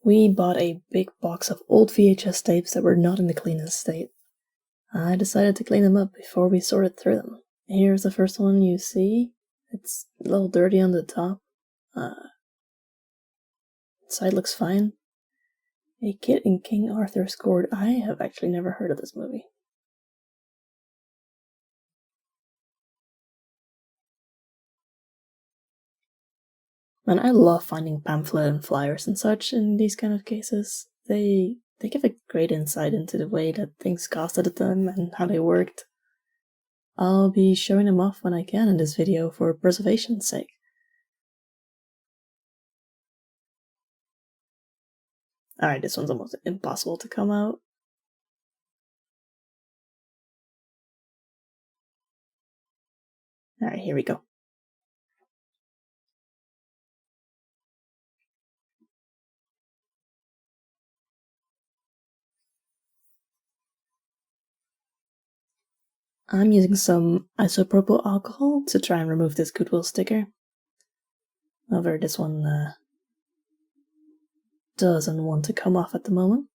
We bought a big box of old VHS tapes that were not in the cleanest state. I decided to clean them up before we sorted through them. Here's the first one you see. It's a little dirty on the top. Side looks fine. A Kid in King Arthur scored. I have actually never heard of this movie. And I love finding pamphlet and flyers and such in these kind of cases. They give a great insight into the way that things cost at the time and how they worked. I'll be showing them off when I can in this video for preservation's sake. Alright, this one's almost impossible to come out. Alright, here we go. I'm using some isopropyl alcohol to try and remove this Goodwill sticker. However, this one doesn't want to come off at the moment.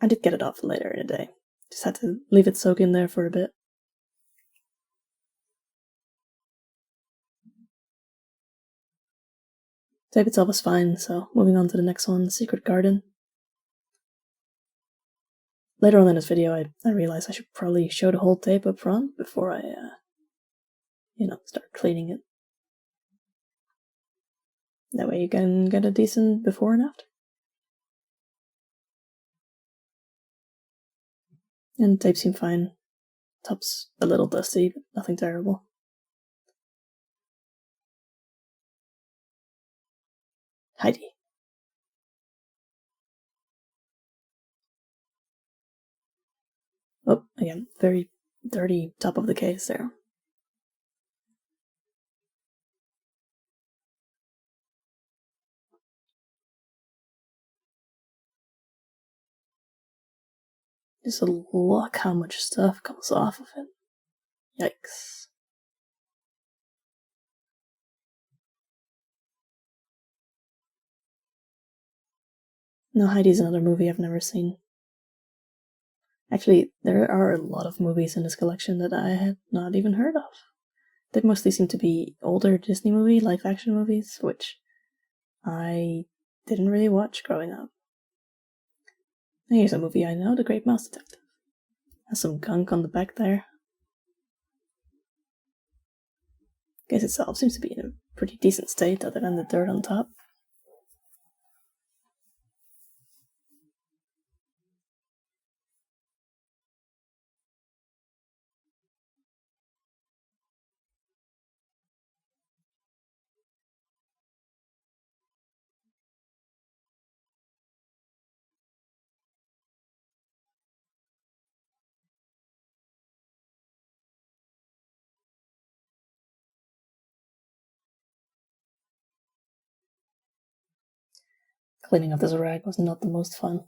I did get it off later in the day. Just had to leave it soak in there for a bit. Tape itself was fine, so moving on to the next one, Secret Garden. Later on in this video, I realized I should probably show the whole tape up front before I, start cleaning it. That way you can get a decent before and after. And the tape seemed fine. Top's a little dusty, but nothing terrible. Heidi. Oh, again, very dirty top of the case there. Just look how much stuff comes off of it. Yikes. No, Heidi's another movie I've never seen. Actually, there are a lot of movies in this collection that I had not even heard of. They mostly seem to be older Disney movie, live-action movies, which I didn't really watch growing up. Here's a movie I know, The Great Mouse Detective. Has some gunk on the back there. Case itself seems to be in a pretty decent state, other than the dirt on top. Cleaning up this rag was not the most fun.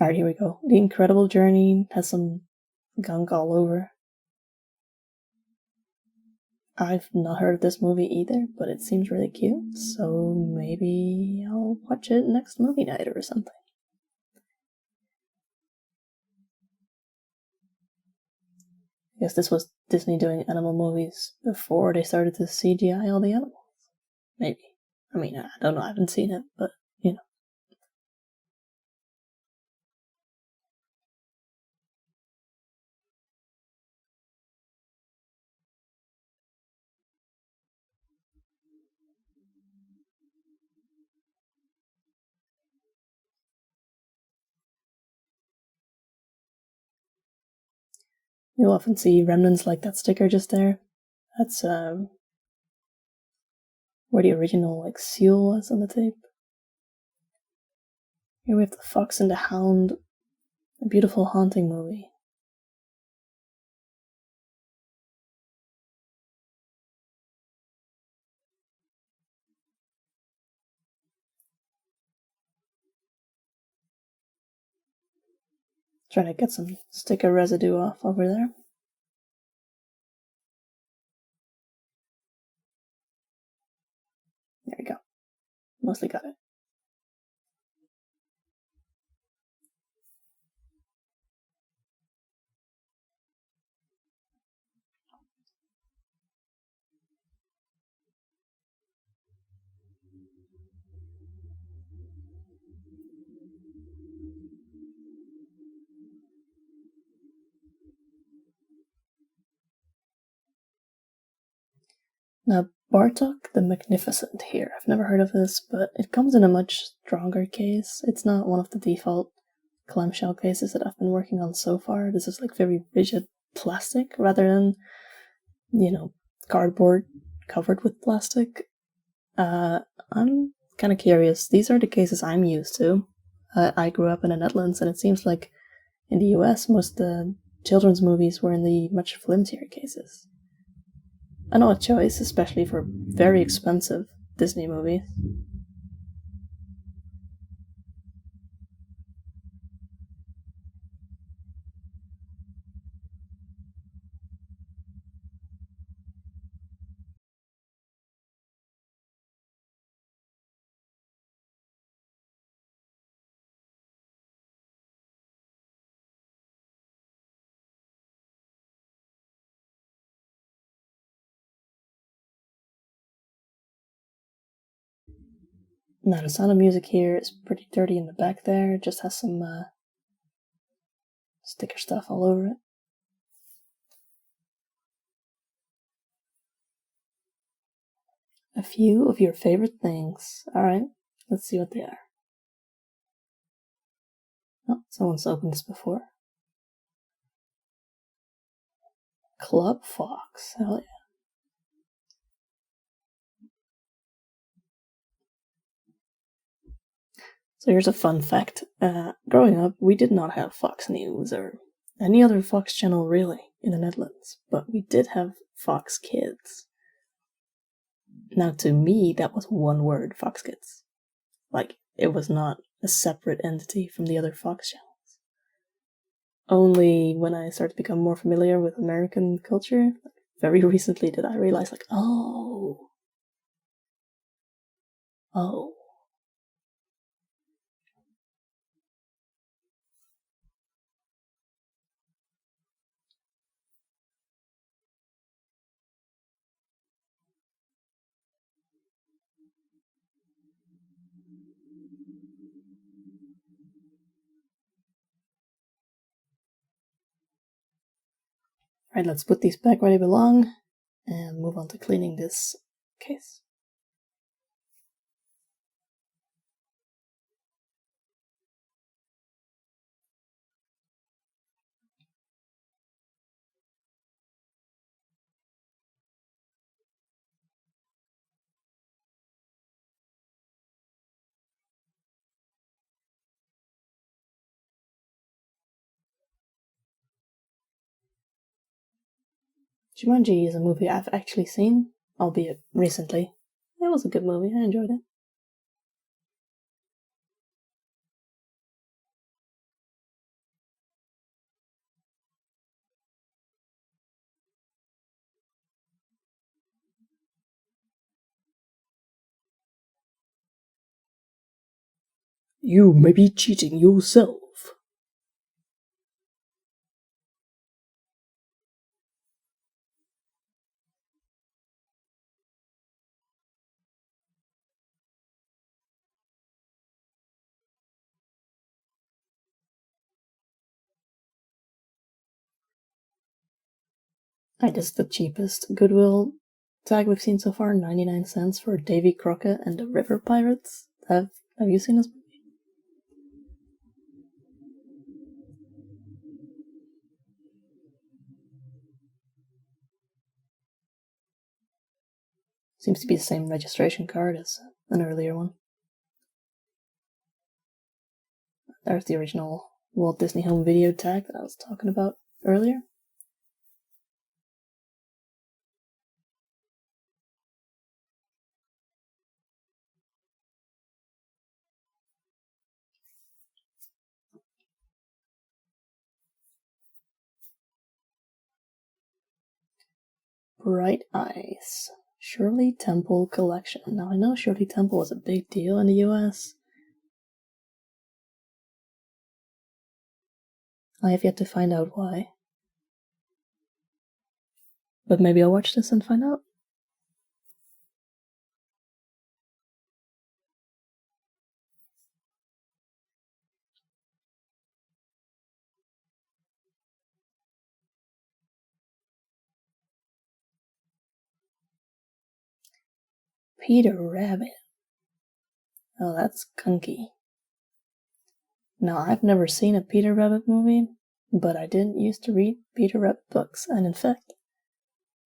Alright, here we go. The Incredible Journey has some gunk all over. I've not heard of this movie either, but it seems really cute, so maybe I'll watch it next movie night or something. I guess this was Disney doing animal movies before they started to CGI all the animals. Maybe. I mean, I don't know, I haven't seen it, but, you know. You'll often see remnants like that sticker just there. That's, where the original, seal was on the tape. Here we have The Fox and the Hound, a beautiful haunting movie. Trying to get some sticker residue off over there. mostly got it. Now, Bartok the Magnificent here. I've never heard of this, but it comes in a much stronger case. It's not one of the default clamshell cases that I've been working on so far. This is like very rigid plastic rather than, cardboard covered with plastic. I'm kind of curious. These are the cases I'm used to. I grew up in the Netherlands, and it seems like in the US, most of the children's movies were in the much flimsier cases. An odd choice, especially for very expensive Disney movies. Now, the Sound of Music here is pretty dirty in the back there. It just has some sticker stuff all over it. A few of your favorite things. Alright, let's see what they are. Oh, someone's opened this before. Club Fox. Hell yeah. So here's a fun fact. Growing up, we did not have Fox News or any other Fox channel really in the Netherlands, but we did have Fox Kids. Now, to me, that was one word, Fox Kids. Like, it was not a separate entity from the other Fox channels. Only when I started to become more familiar with American culture, very recently did I realize, like, oh. Alright, let's put these back where they belong and move on to cleaning this case. Jumanji is a movie I've actually seen, albeit recently. It was a good movie, I enjoyed it. You may be cheating yourself. This is the cheapest Goodwill tag we've seen so far, 99 cents for Davy Crockett and the River Pirates. Have you seen this movie? Seems to be the same registration card as an earlier one. There's the original Walt Disney Home Video tag that I was talking about earlier. Bright Eyes. Shirley Temple Collection. Now, I know Shirley Temple was a big deal in the US. I have yet to find out why. But maybe I'll watch this and find out. Peter Rabbit. Oh, that's kunky. Now, I've never seen a Peter Rabbit movie, but I didn't used to read Peter Rabbit books, and in fact,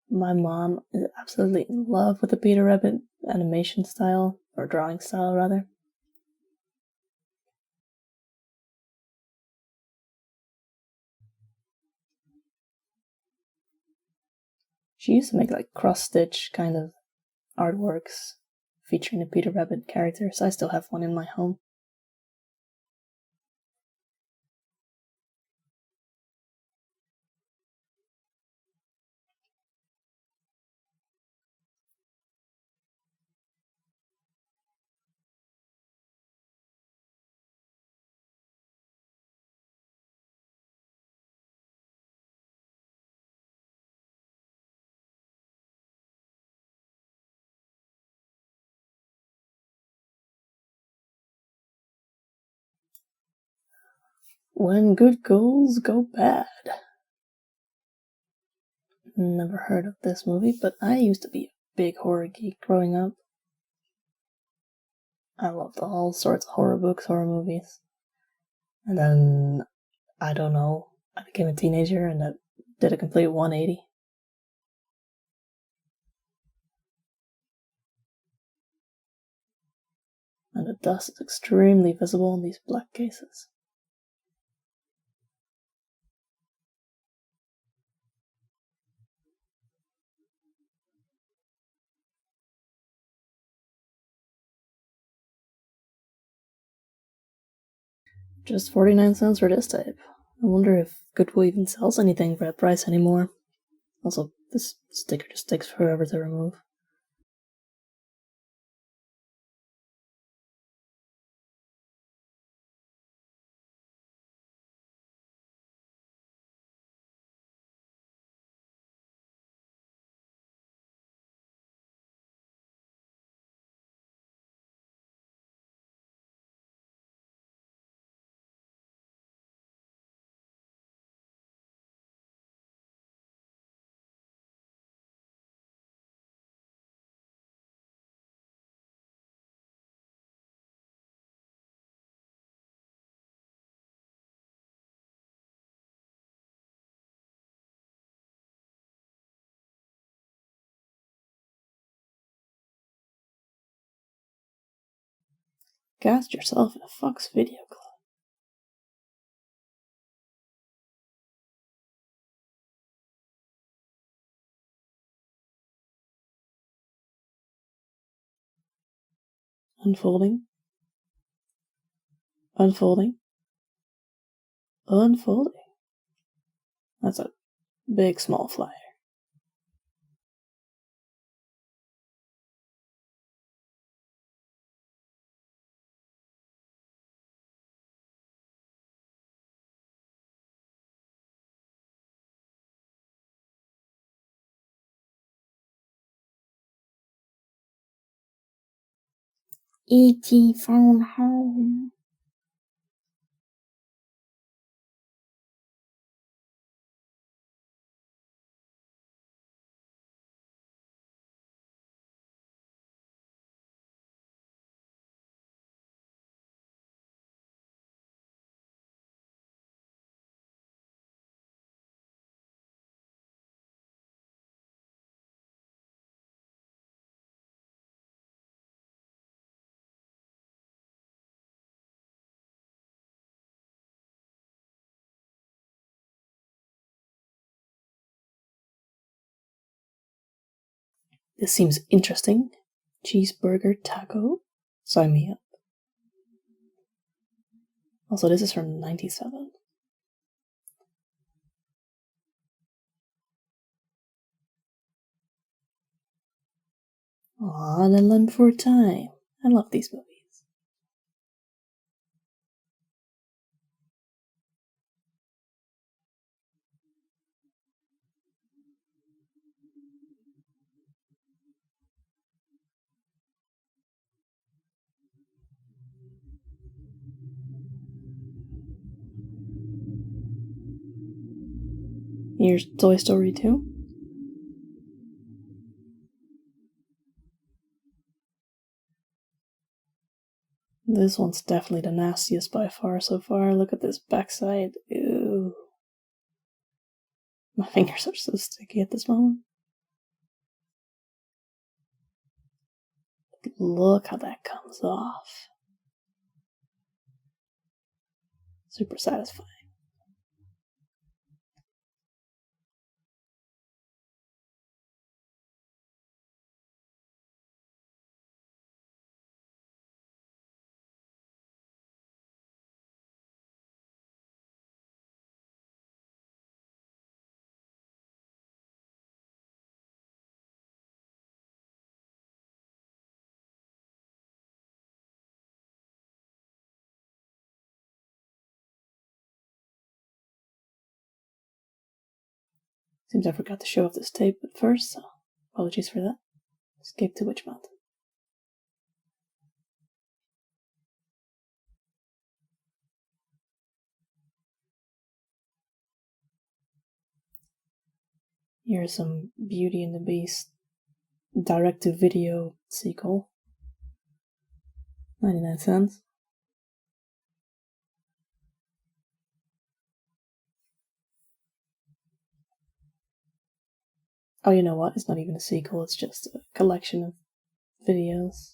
my mom is absolutely in love with the Peter Rabbit animation style, or drawing style rather. She used to make like cross-stitch kind of artworks featuring the Peter Rabbit characters. I still have one in my home. When Good Goals Go Bad. Never heard of this movie, but I used to be a big horror geek growing up. I loved all sorts of horror books, horror movies. And then, I don't know, I became a teenager and that did a complete 180. And the dust is extremely visible in these black cases. Just 49 cents for this type. I wonder if Goodwill even sells anything for that price anymore. Also, this sticker just takes forever to remove. Cast yourself in a Fox Video Club. Unfolding. Unfolding. Unfolding. That's a big small flyer. E.T. phone home. This seems interesting. Cheeseburger taco? Sign me up. Also, this is from 97. Aw, Deadline Before Time. I love these movies. Here's Toy Story 2. This one's definitely the nastiest by far so far. Look at this backside. Ew. My fingers are so sticky at this moment. Look how that comes off. Super satisfying. Seems I forgot to show off this tape at first, so apologies for that. Escape to Witch Mountain. Here's some Beauty and the Beast direct-to-video sequel. 99 cents. Oh, you know what? It's not even a sequel, it's just a collection of videos.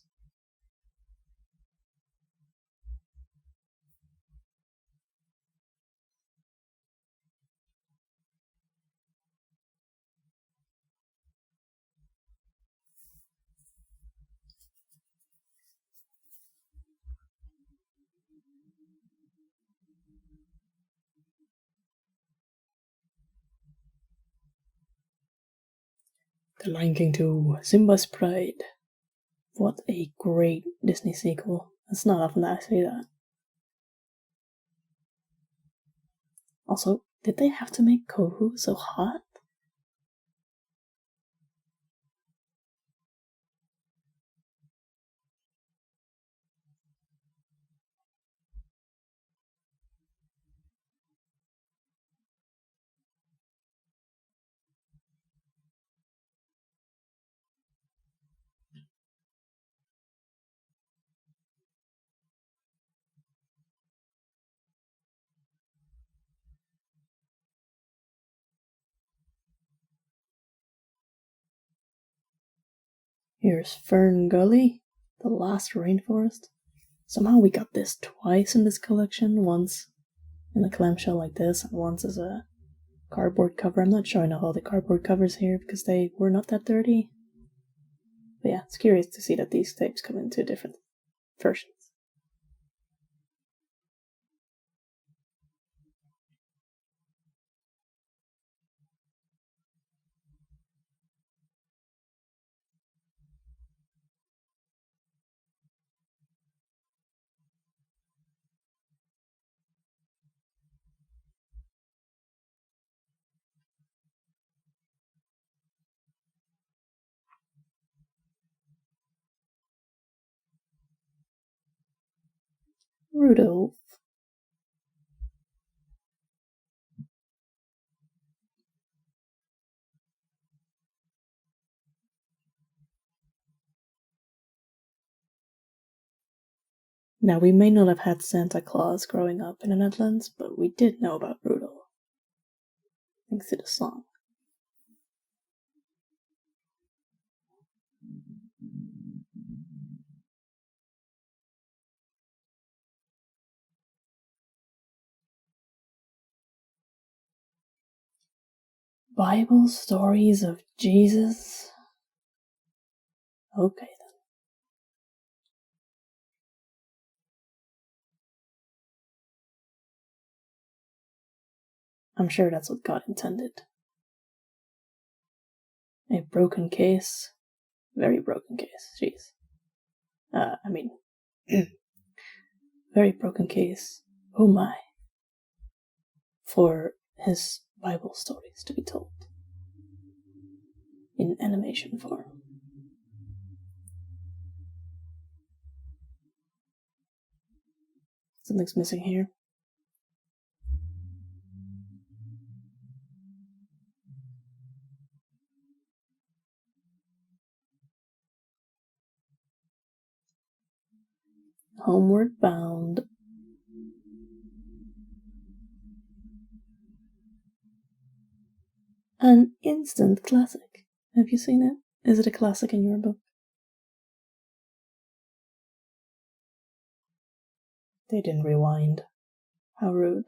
The Lion King 2, Simba's Pride. What a great Disney sequel. It's not often that I say that. Also, did they have to make Kohu so hot? Here's Fern Gully, The Last Rainforest. Somehow we got this twice in this collection, once in a clamshell like this, and once as a cardboard cover. I'm not showing off all the cardboard covers here because they were not that dirty. But yeah, it's curious to see that these tapes come in two different versions. Rudolph. Now, we may not have had Santa Claus growing up in the Netherlands, but we did know about Rudolph. Thanks to the song. Bible stories of Jesus? Okay then. I'm sure that's what God intended. A broken case, Very broken case. Jeez. Very broken case. Oh my. For his Bible stories to be told in animation form. Something's missing here. Homeward Bound. An instant classic. Have you seen it? Is it a classic in your book? They didn't rewind. How rude.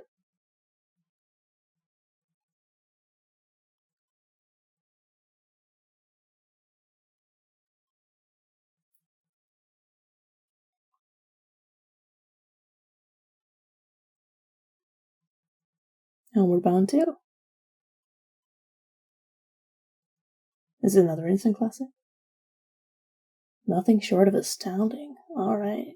Homeward Bound 2. Is it another instant classic? Nothing short of astounding. Alright.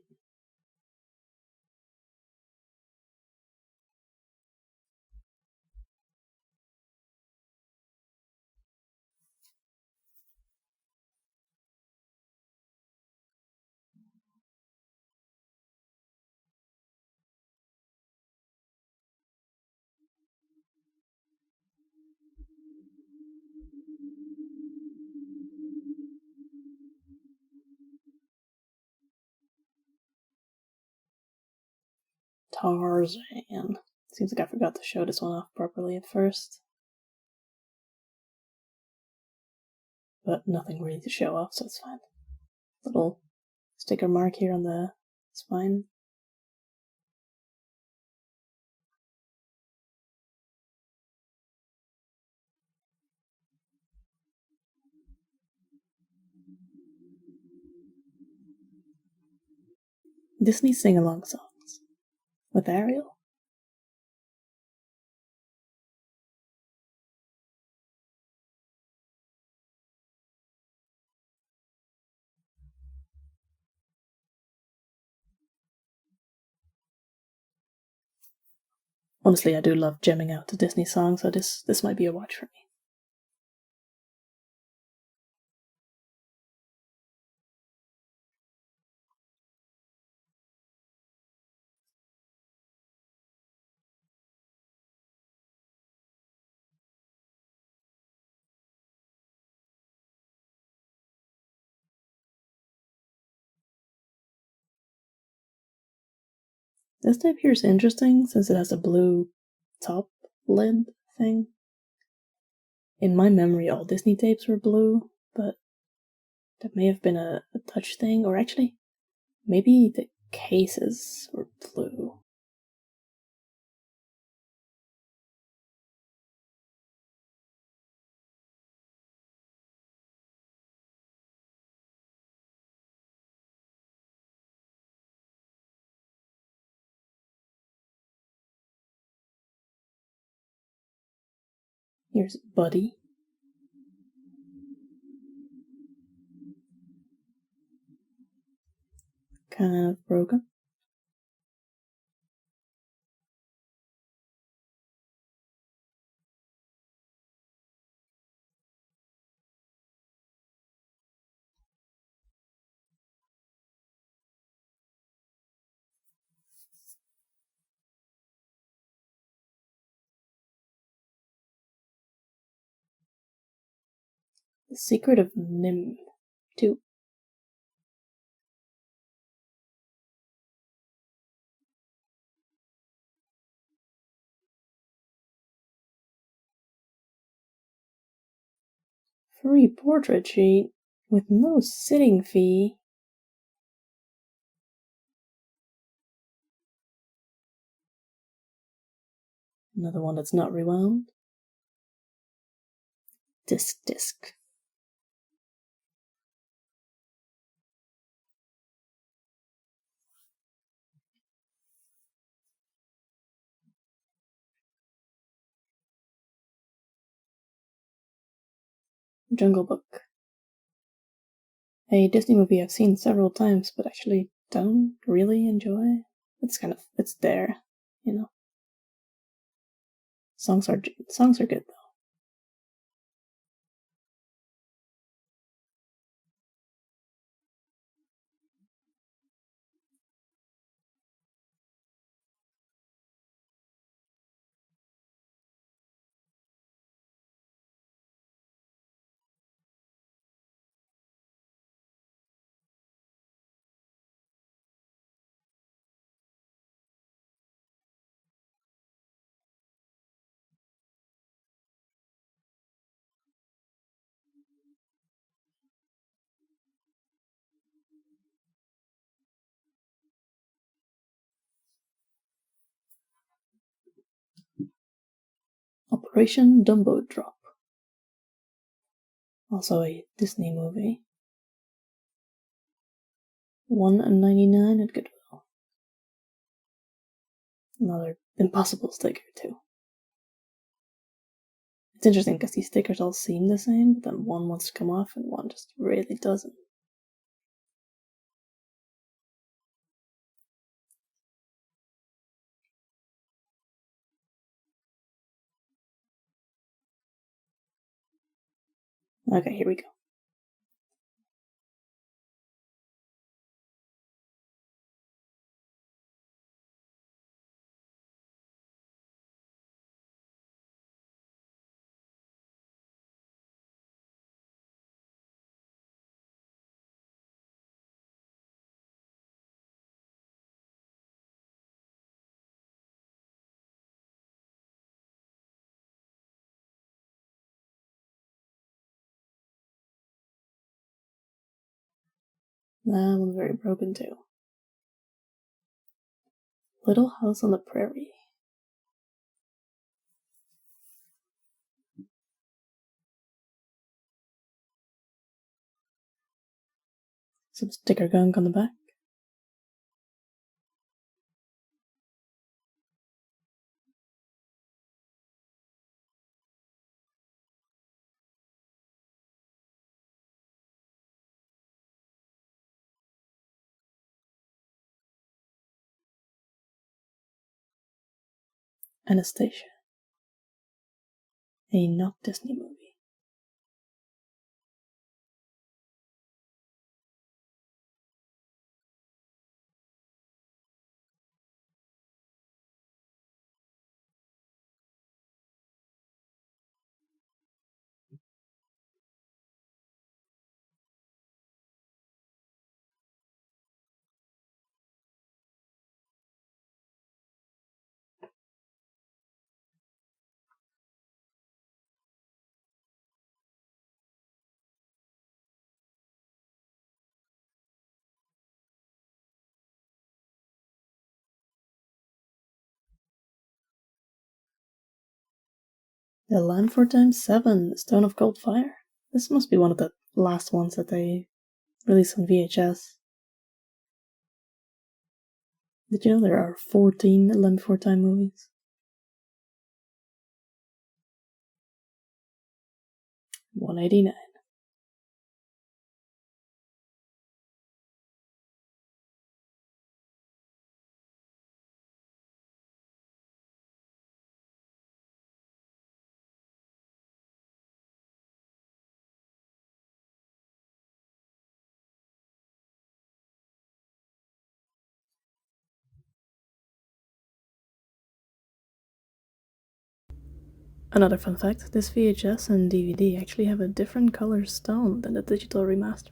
Tarzan. Seems like I forgot to show this one off properly at first. But nothing really to show off, so it's fine. Little sticker mark here on the spine. Disney sing-along songs. With Ariel. Honestly, I do love jamming out to Disney songs, so this might be a watch for me. This tape here is interesting since it has a blue top lid thing. In my memory, all Disney tapes were blue, but that may have been a touch thing, or actually, maybe the cases were blue. Here's Buddy. Kind of broken. The Secret of Nim 2. Free portrait sheet with no sitting fee. Another one that's not rewound. Disc. Jungle Book. A Disney movie I've seen several times, but actually don't really enjoy. It's there, you know. Songs are good though. Operation Dumbo Drop, also a Disney movie. $1.99 at Goodwill. Another impossible sticker too. It's interesting because these stickers all seem the same, but then one wants to come off and one just really doesn't. Okay, here we go. That one's very broken too. Little House on the Prairie. Some sticker gunk on the back. Anastasia. A not Disney movie. The Land for Time 7, Stone of Cold Fire. This must be one of the last ones that they released on VHS. Did you know there are 14 Land Before Time movies? $1.89. Another fun fact, this VHS and DVD actually have a different color stone than the digital remaster.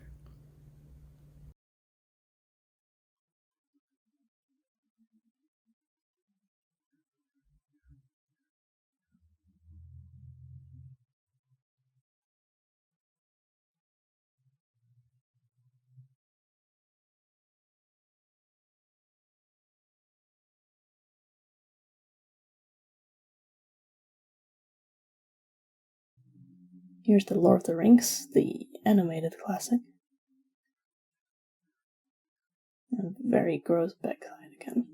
Here's the Lord of the Rings, the animated classic. A very gross backside again.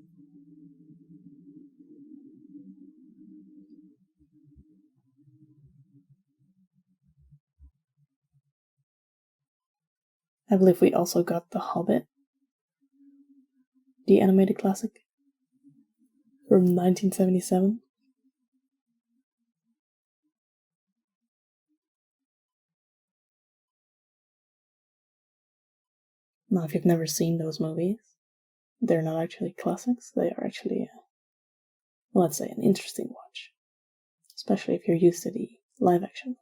I believe we also got The Hobbit, the animated classic from 1977. Now, if you've never seen those movies, they're not actually classics. They are actually, let's say, an interesting watch, especially if you're used to the live action movies.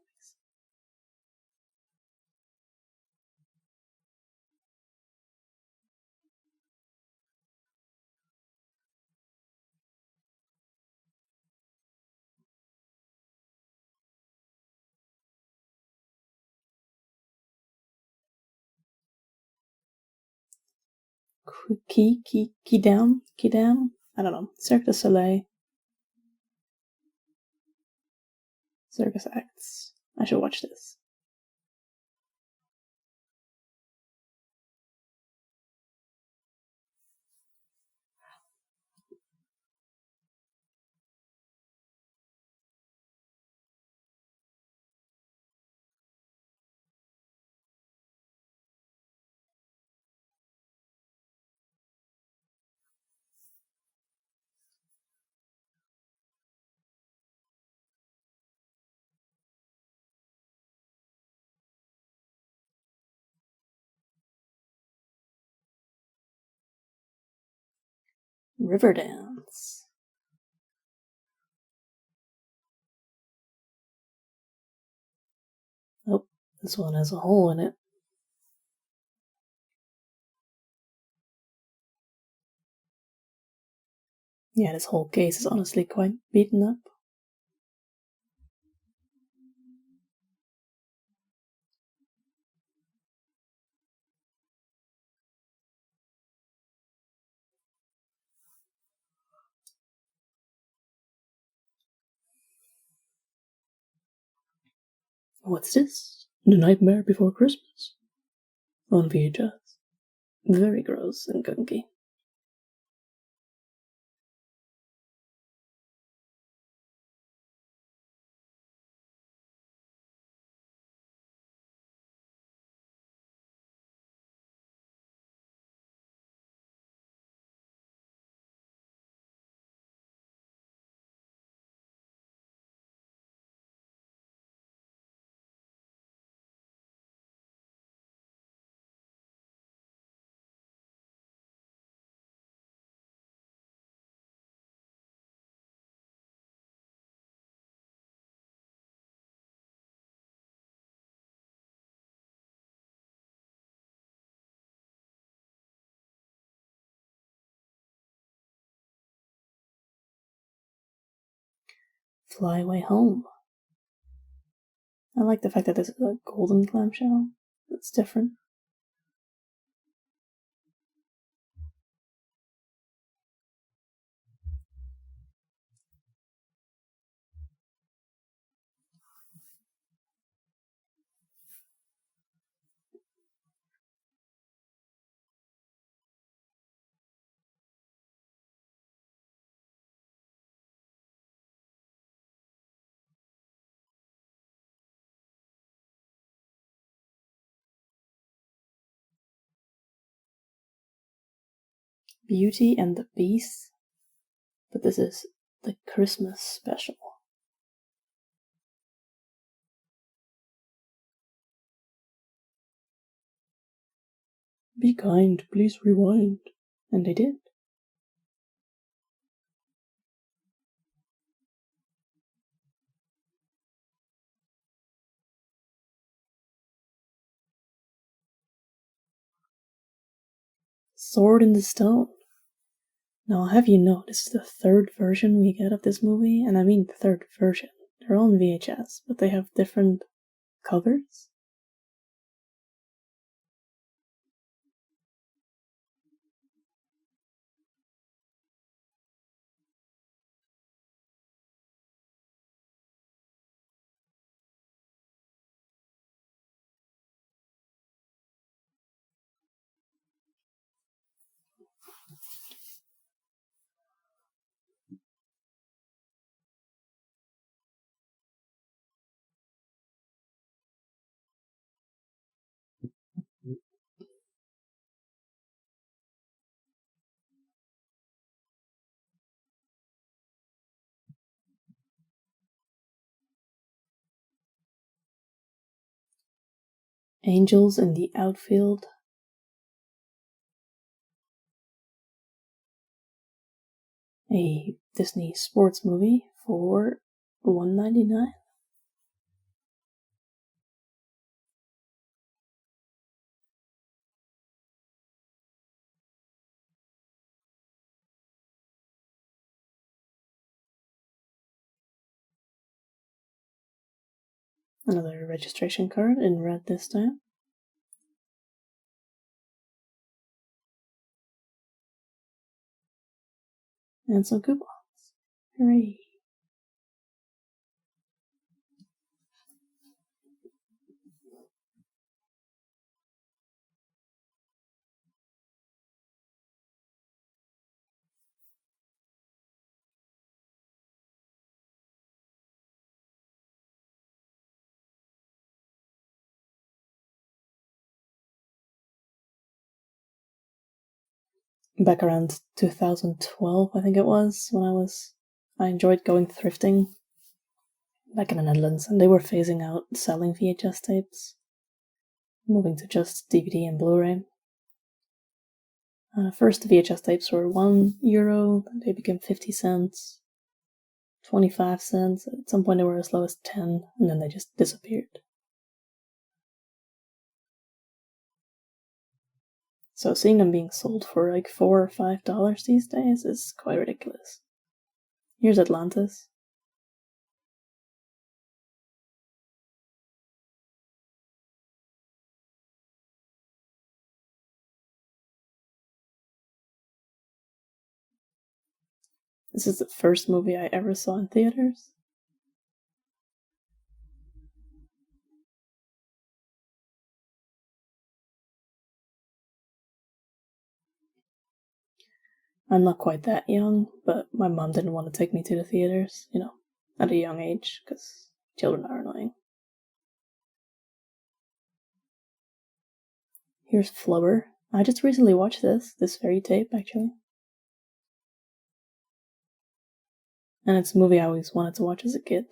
Key down. I don't know. Cirque du Soleil. Circus acts. I should watch this. Riverdance. Oh, this one has a hole in it. Yeah, this whole case is honestly quite beaten up. What's this? The Nightmare Before Christmas? On VHS. Very gross and gunky. Fly Away Home. I like the fact that this is a golden clamshell. It's different. Beauty and the Beast. But this is the Christmas special. Be kind, please rewind. And they did. Sword in the Stone. Now, have you know this is the third version we get of this movie? And I mean the third version. They're all on VHS, but they have different covers. Angels in the Outfield. A Disney sports movie for $1.99. Another registration card in red this time. And some coupons. Hooray! Back around 2012, I think it was, when I enjoyed going thrifting back in the Netherlands, and they were phasing out selling VHS tapes, moving to just DVD and Blu-ray. First, the VHS tapes were €1, then they became 50 cents, 25 cents, at some point they were as low as 10, and then they just disappeared. So seeing them being sold for like $4 or $5 these days is quite ridiculous. Here's Atlantis. This is the first movie I ever saw in theaters. I'm not quite that young, but my mom didn't want to take me to the theaters, at a young age, because children are annoying. Here's Flubber. I just recently watched this very tape, actually. And it's a movie I always wanted to watch as a kid.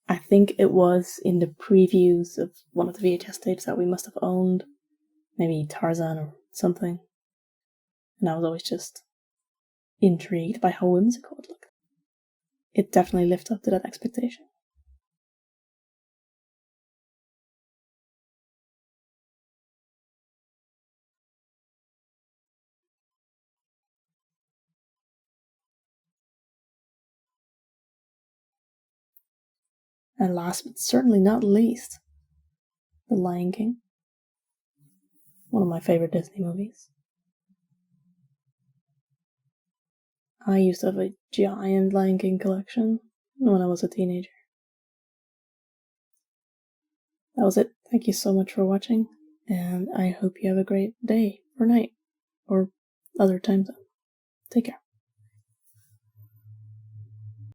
I think it was in the previews of one of the VHS tapes that we must have owned. Maybe Tarzan or something. And I was always just intrigued by how whimsical it looked. It definitely lived up to that expectation. And last but certainly not least, The Lion King. One of my favorite Disney movies. I used to have a giant Lion King collection when I was a teenager. That was it. Thank you so much for watching, and I hope you have a great day or night or other time zone. Take care.